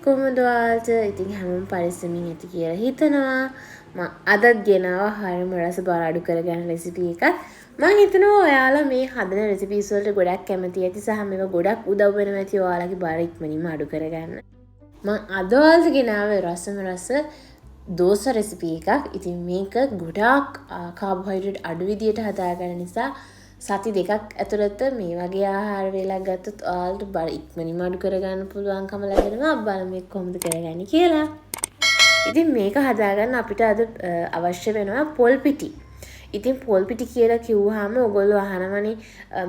කොහොමද ඔයාලට? ඉතින් හැමෝම පරිස්සමින් ඇති කියලා හිතනවා. මම අදත් ගෙනාවා හරියම රස බාර අඩු කරගන්න රෙසිපි එකක්. මම හිතනවා ඔයාලා මේ හදන රෙසිපීස් වලට ගොඩක් කැමති ඇති සහ මේවා ගොඩක් උදව් වෙනවා ඇති ඔයාලගේ බාර ඉක්මනින්ම අඩු කරගන්න. මම අද ඔයාලට ගෙනාවේ රස dosa රෙසිපි එකක්. ඉතින් මේක ගොඩක් කාබෝහයිඩ්‍රේට් අඩු විදියට හදාගන්න නිසා සති දෙකක් ඇතුළත මේ වගේ ආහාර වේලක් ගත්තොත් ඔයාලට බර ඉක්මනින්ම අඩු කරගන්න පුළුවන්කම ලැබෙනවා. බලමු මේක කොහොමද කරගන්නේ කියලා. ඉතින් මේක හදාගන්න අපිට අද අවශ්‍ය වෙනවා පොල් පිටි. ඉතින් පොල් පිටි කියලා කිව්වහම ඔයගොල්ලෝ අහනවනේ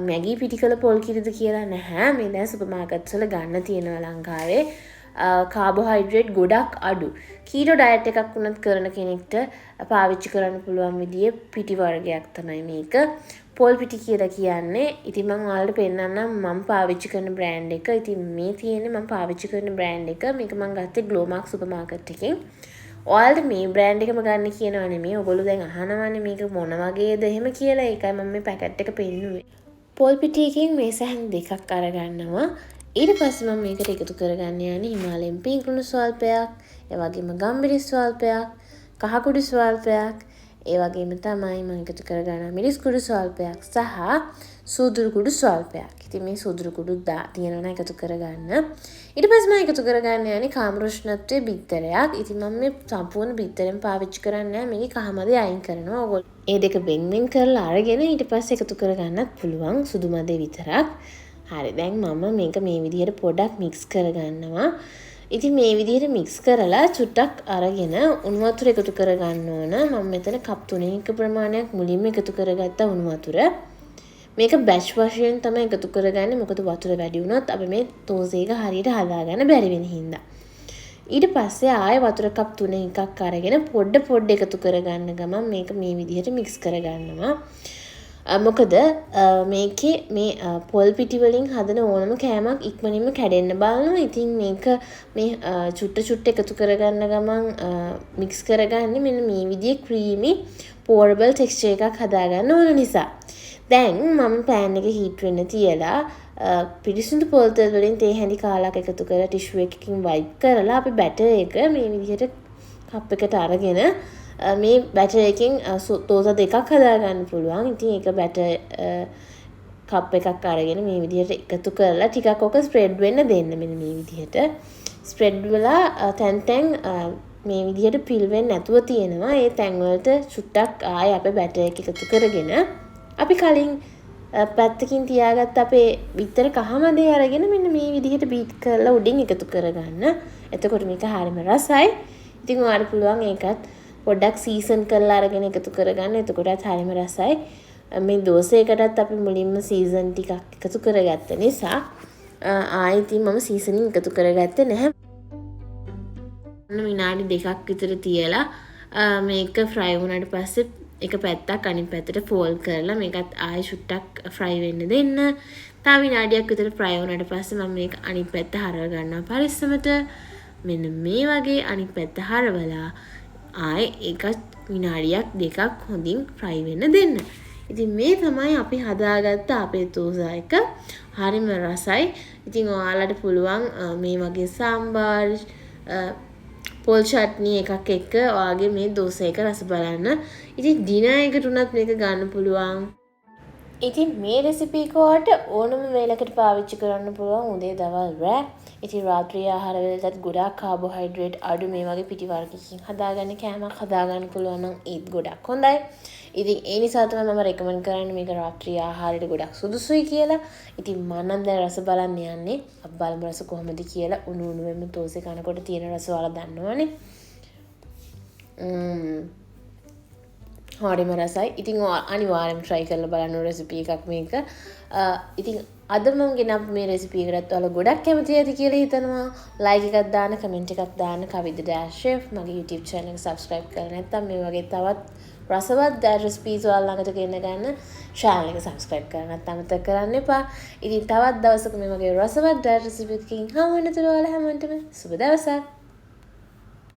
මැගි පිටි කළ පොල් කිරිද කියලා. නැහැ. මේ දැන් සුපර් මාකට්ස් වල ගන්න තියෙනවා ලංකාවේ. කාබෝහයිඩ්‍රේට් ගොඩක් අඩු කීටෝ ඩයට් එකක් වුණත් කරන කෙනෙක්ට පාවිච්චි කරන්න පුළුවන් විදිහේ පිටි වර්ගයක් තමයි මේක. පොල් පිටි කියලා කියන්නේ. ඉතින් මම ඔයාලට පෙන්නන්නම් මම පාවිච්චි කරන බ්‍රෑන්ඩ් එක. ඉතින් මේ තියෙන්නේ මම පාවිච්චි කරන බ්‍රෑන්ඩ් එක. මේක මම ගත්තේ ග්ලෝමාක් සුපර් මාකට් එකෙන්. ඔයාලට මේ බ්‍රෑන්ඩ් එකම ගන්න කියනවා නෙමෙයි. ඔයගොල්ලෝ දැන් අහනවනේ මේක මොන වගේද එහෙම කියලා. ඒකයි මම මේ පැකට් එක පෙන්නුවේ. පොල් පිටි එකෙන් මේ සැහැන් දෙකක් අරගන්නවා. ඊට පස්සේ මම මේකට එකතු කරගන්න යන්නේ හිමාලයන් පිංක් ලුණු ස්වල්පයක්, ඒ වගේම ගම්බිරි ස්වල්පයක්, කහ කුඩු ස්වල්පයක්, ඒ වගේම තමයි මම එකතු කරගන්න මිරිස් කුඩු ස්වල්පයක් සහ සූදුරු කුඩු ස්වල්පයක්. ඉතින් මේ සූදුරු කුඩු තියෙනවා නම් එකතු කරගන්න. ඊට පස්සේ මම එකතු කරගන්න යන්නේ කාමරුෂ්ණත්වයේ බිත්තරයක්. ඉතින් මම මේ සම්පූර්ණ බිත්තරෙන් පාවිච්චි කරන්නේ නැහැ. මේකේ කහමදේ අයින් කරනවා. ඔයගොල්ලෝ ඒ දෙක වෙන් කරලා අරගෙන ඊට පස්සේ එකතු කරගන්නත් පුළුවන් සුදු මදේ විතරක්. හරි දැන් මම මේක මේ විදිහට පොඩක් මික්ස් කරගන්නවා. ඉතින් මේ විදිහට මික්ස් කරලා චුට්ටක් අරගෙන උණු වතුර එකතු කරගන්න ඕන. මම මෙතන කප් 3ක ප්‍රමාණයක් මුලින්ම එකතු කරගත්ත උණු වතුර. මේක බැච් වශයෙන් තමයි එකතු කරගන්නේ. මොකද වතුර වැඩි වුණොත් අපි මේ තෝසේ එක හරියට හදාගන්න බැරි වෙන හින්දා. ඊට පස්සේ ආයෙ වතුර කප් 3ක් අරගෙන පොඩ එකතු කරගන්න ගමන් මේක මේ විදිහට මික්ස් කරගන්නවා. මොකද මේකේ මේ පොල් පිටි වලින් හදන ඕනම කෑමක් ඉක්මනින්ම කැඩෙන්න බලනවා. ඉතින් මේක මේ චුට්ට එකතු කරගන්න ගමන් මික්ස් කරගන්නේ මෙන්න මේ විදිහේ ක්‍රීමි පෝරබල් ටෙක්ස්චර් එකක් හදාගන්න ඕන නිසා. දැන් මම පෑන් එක හීට් වෙන්න තියලා පිරිසිදු පොල් තෙල් වලින් තේ හැඳි කාලක් එකතු කරලා ටිෂු එකකින් වයිප් කරලා අපි බැටර් එක මේ විදිහට කප් එකට අරගෙන මේ බැටර් එකෙන් dosa දෙකක් හදාගන්න පුළුවන්. ඉතින් ඒක බැටර් කප් එකක් අරගෙන මේ විදිහට එකතු කරලා ටිකක් ඔක ස්ප්‍රෙඩ් වෙන්න දෙන්න. මෙන්න මේ විදිහට ස්ප්‍රෙඩ් වෙලා තැන් මේ විදිහට පිල් වෙන්නේ නැතුව තියෙනවා. ඒ තැන් වලට චුට්ටක් ආයෙ අපේ බැටර් එක එකතු කරගෙන අපි කලින් පැත්තකින් තියාගත්ත අපේ බිත්තර කහමදේ අරගෙන මෙන්න මේ විදිහට බීට් කරලා උඩින් එකතු කරගන්න. එතකොට මේක හරියම රසයි. ඉතින් ඔයාලට පුළුවන් ඒකත් පොඩ්ඩක් සීසන් කරලා අරගෙන එකතු කරගන්න. එතකොටත් හරියම රසයි. මේ dosa එකටත් අපි මුලින්ම සීසන් ටිකක් එකතු කරගත්ත නිසා ආයෙත් මම සීසනින් එකතු කරගත්තේ නැහැ. විනාඩි 2ක් විතර තියලා මේක ෆ්‍රයි වුණාට පස්සේ එක පැත්තක් අනිත් පැත්තට ෆෝල්ඩ් කරලා මේකත් ආයෙ චුට්ටක් ෆ්‍රයි වෙන්න දෙන්න. තව විනාඩියක් විතර ෆ්‍රයි වුණාට පස්සේ මම මේක අනිත් පැත්ත හරව ගන්නවා පරිස්සමට. මෙන්න මේ වගේ අනිත් පැත්ත හරවලා ආයෙ එක විනාඩියක් දෙකක් හොඳින් ෆ්‍රයි වෙන්න දෙන්න. ඉතින් මේ තමයි අපි හදාගත්ත අපේ dosa එක. හරිම රසයි. ඉතින් ඔයාලට පුළුවන් මේ වගේ සාම්බාර් පොල් චට්නි එකක් එක්ක ඔයාගේ මේ dosa එක රස බලන්න. ඉතින් ඩිනර් එකට උනත් මේක ගන්න පුළුවන්. ඉතින් මේ රෙසිපි එක ඔයාලට ඕනම වේලකට පාවිච්චි කරන්න පුළුවන්. උදේ දවල් රෑ. ඉතින් රාත්‍රී ආහාර වලටත් ගොඩාක් කාබෝහයිඩ්‍රේට් අඩු මේ වගේ පිටි වර්ගකින් හදාගන්න කෑමක් හදාගන්න පුළුවන් නම් ඒත් ගොඩක් හොඳයි. ඉතින් ඒ නිසා තමයි මම රෙකමන්ඩ් කරන්නේ මේක රාත්‍රී ආහාරයට ගොඩක් සුදුසුයි කියලා. ඉතින් මම නම් දැන් රස බලන්න යන්නේ. අපි බලමු රස කොහොමද කියලා. උණුවෙන්ම dosa කනකොට තියෙන රස ඔයාලා දන්නවනේ. හරිම රසයි. ඉතින් අනිවාර්යයෙන්ම try කරලා බලන්න රෙසිපි එකක් මේක. ඉතින් අද මම ගෙනත් මේ රෙසිපි එකකට ඔයාලා ගොඩක් කැමති ඇති කියලා හිතනවා. like එකක් දාන්න, comment එකක් දාන්න, kavida-chef මගේ YouTube channel එක subscribe කරලා නැත්නම් මේ වගේ තවත් රසවත් recipes ඔයාලා ළඟට ගෙන ගන්න channel එක subscribe කරන්නත් අමතක කරන්න එපා. ඉතින් තවත් දවසක මේ වගේ රසවත් recipe එකකින් හමු වෙනතුරු ඔයාලා හැමෝටම සුබ දවසක්.